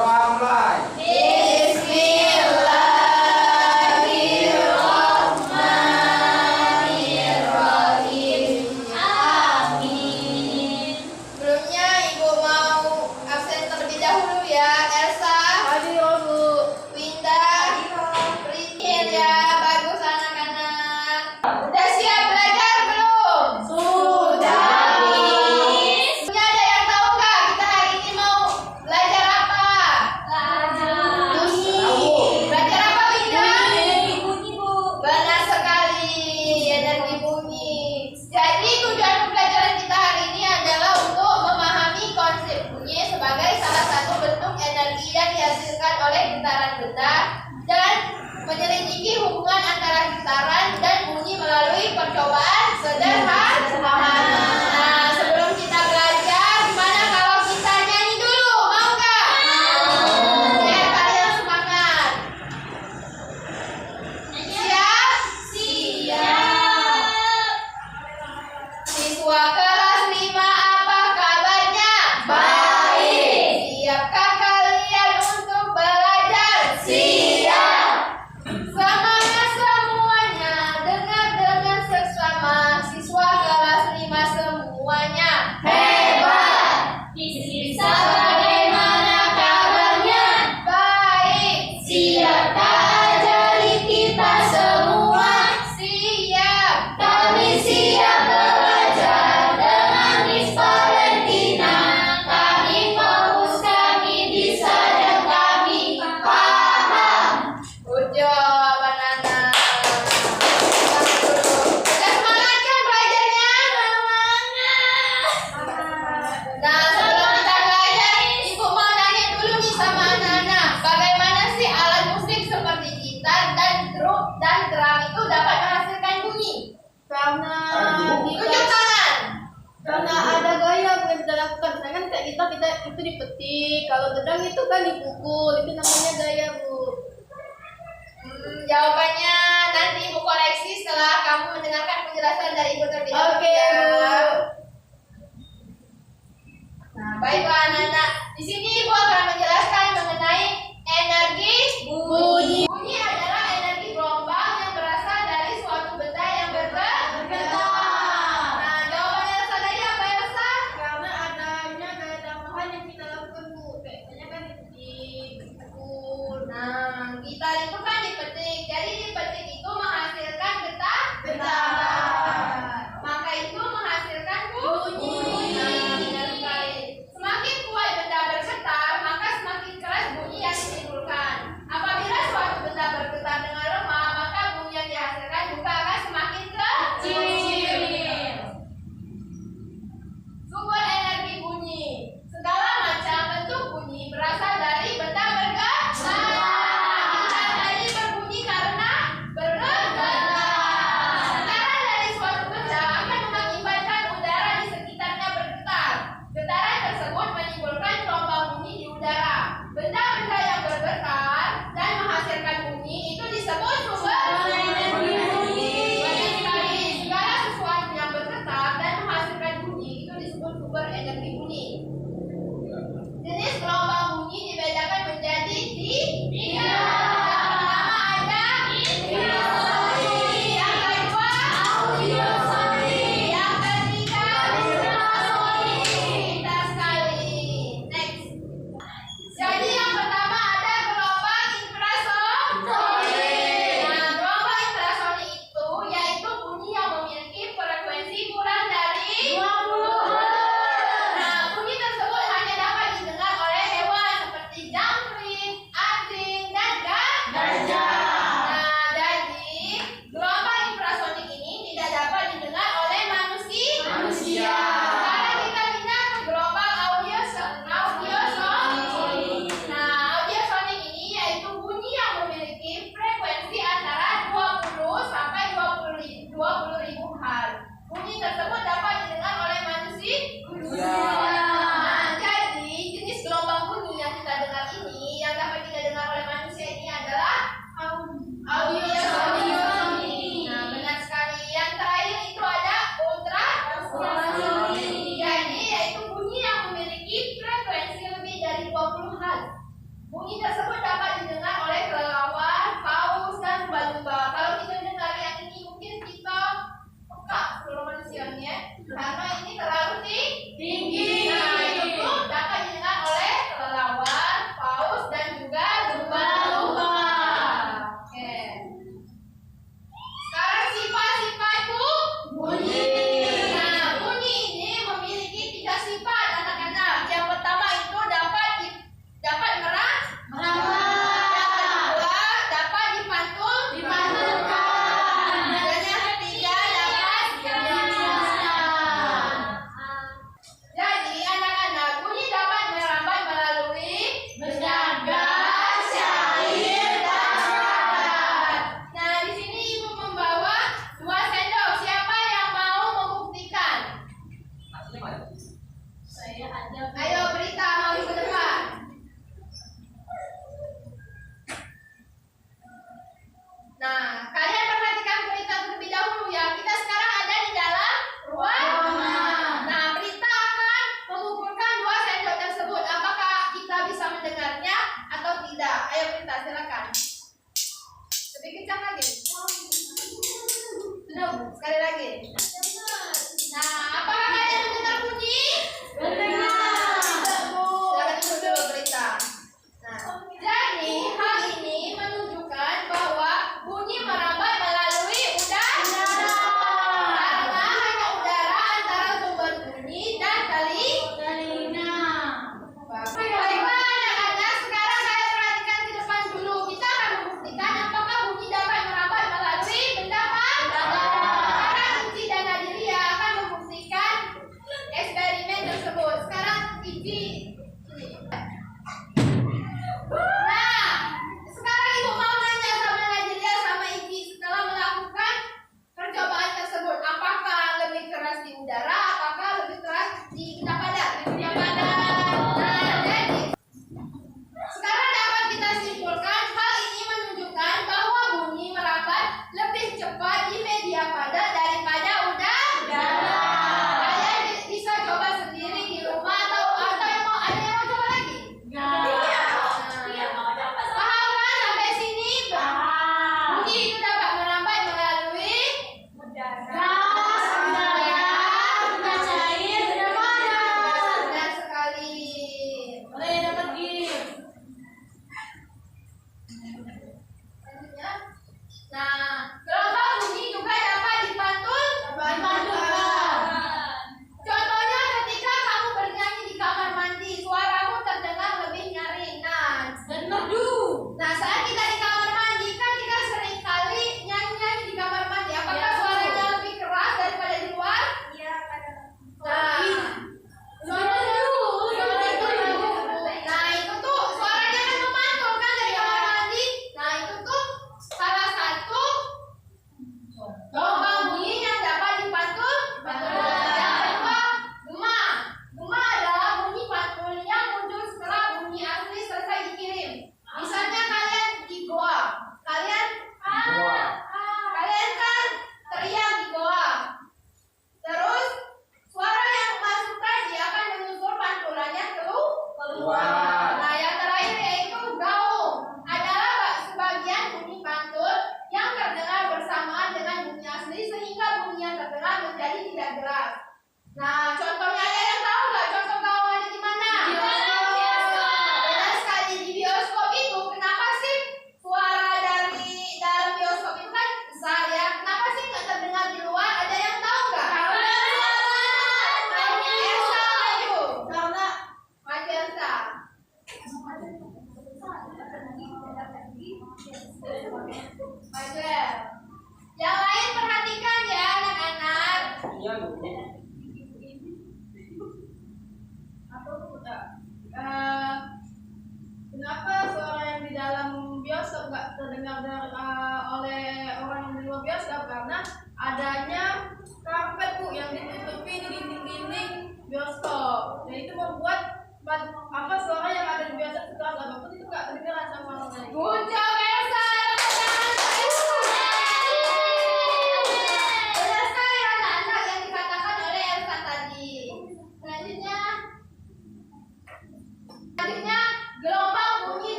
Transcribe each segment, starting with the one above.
Doa mulai. Bismillahirrahmanirrahim. Amin. Sebelumnya Ibu mau absen terlebih dahulu ya. Elsa, Hadir, Bu. Winda, Rizky ya. Bagus anak-anak. Udah siap belajar belum? Sudah. Punya ada yang tahu nggak kita hari ini mau belajar apa? Belajar apa Winda? Bunyi, Bu. Benar sekali, energi bunyi. Jadi tujuan pembelajaran kita hari ini adalah untuk memahami konsep bunyi sebagai salah satu bentuk energi yang dihasilkan oleh getaran benda dan menyelidiki hubungan antara getaran dan bunyi melalui percobaan sederhana. Nah, sebelum kita belajar, gimana kalau kita nyanyi dulu? Mau nggak? Biar kalian semangat. Siap? Siap. Siswa kelas 5 apa kabarnya? Baik. Siapkah kalian untuk belajar? Siap. Semangat semuanya, dengar dengan seksama. Siswa kelas 5 semuanya. Hebat. Sisa bagaimana kabarnya? Baik. Siapkah ajari kita semua? Siap. Kami siap belajar dengan Miss Valentina. Kami fokus, kami bisa dan kami paham. Good job, anak-anak. Udah semangat kan belajarnya? Nah, sebelum kita belajar, Ibu mau nanya dulu nih sama anak-anak. Bagaimana sih alat musik seperti gitar dan drum itu dapat menghasilkan bunyi? Karena Tunjuk tangan. ada gaya yang kita lakukan. Misalkan kayak kita itu dipetik, kalau gedang itu kan dipukul, itu namanya gaya, Bu. Jawabannya nanti Ibu koreksi setelah kamu mendengarkan penjelasan dari Ibu terlebih dahulu. Oke, ya. Bu. Nah, baiklah anak-anak. Di sini Ibu akan menjelaskan mengenai energi Bunyi. Bunyi adalah energi gelombang yang berasal dari suatu benda yang bergetar. Nah, jawabannya Elsa tadi apa Elsa? Karena adanya gaya tambahan yang kita lakukan, Bu. Kayaknya kan dipukul. Nah, gitar itu kan dipetik. Jadi dipetik itu menghasilkan getar. Maka itu menghasilkan bunyi. Nah, benar sekali. Semakin kuat benda buktikan lagi. Sudah, Bu. Sekali lagi. Nah, apakah kalian mendengar bunyi? Mendengar. Silakan duduk dulu berita. Nah, jadi hal ini menunjukkan bahwa bunyi merambat melalui udara. Karena hanya udara antara sumber bunyi dan telinga. Baiklah anak-anak, sekarang saya perhatikan ke depan dulu. Kita akan membuktikan apakah bunyi dapat merambat melalui benda apa? Sekarang kunci dan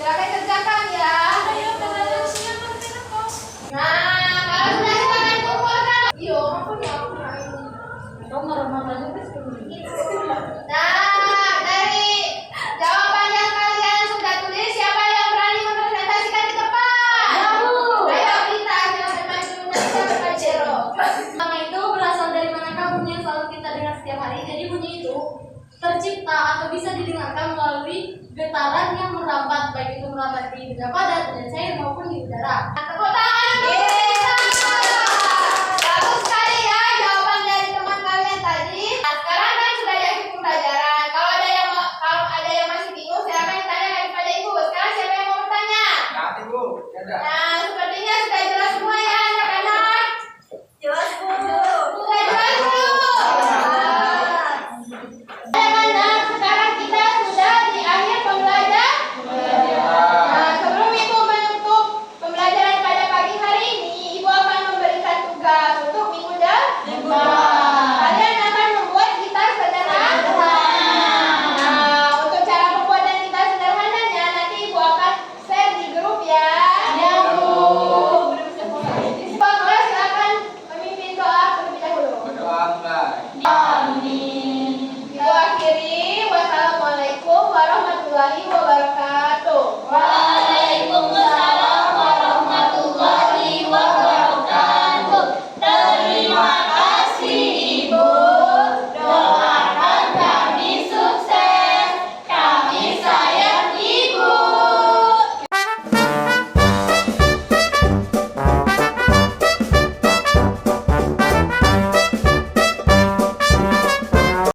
Silakan kerjakan ya. Ayo kenalan siapa kenapa? Nah, kalau sudah silakan kumpulkan. Iya, aku ya. Kamu marah-marah juga sih. Nah, dari jawaban yang kalian sudah tulis, siapa yang berani mempresentasikan di depan? Ayo kita jangan maju dan zero. Nama itu berasal dari manakah bunyi yang selalu kita dengar setiap hari. Jadi bunyi itu tercipta atau bisa didengarkan melalui getaran yang merambat, baik itu merambat di benda padat dan cair maupun di udara. Tepuk tangan.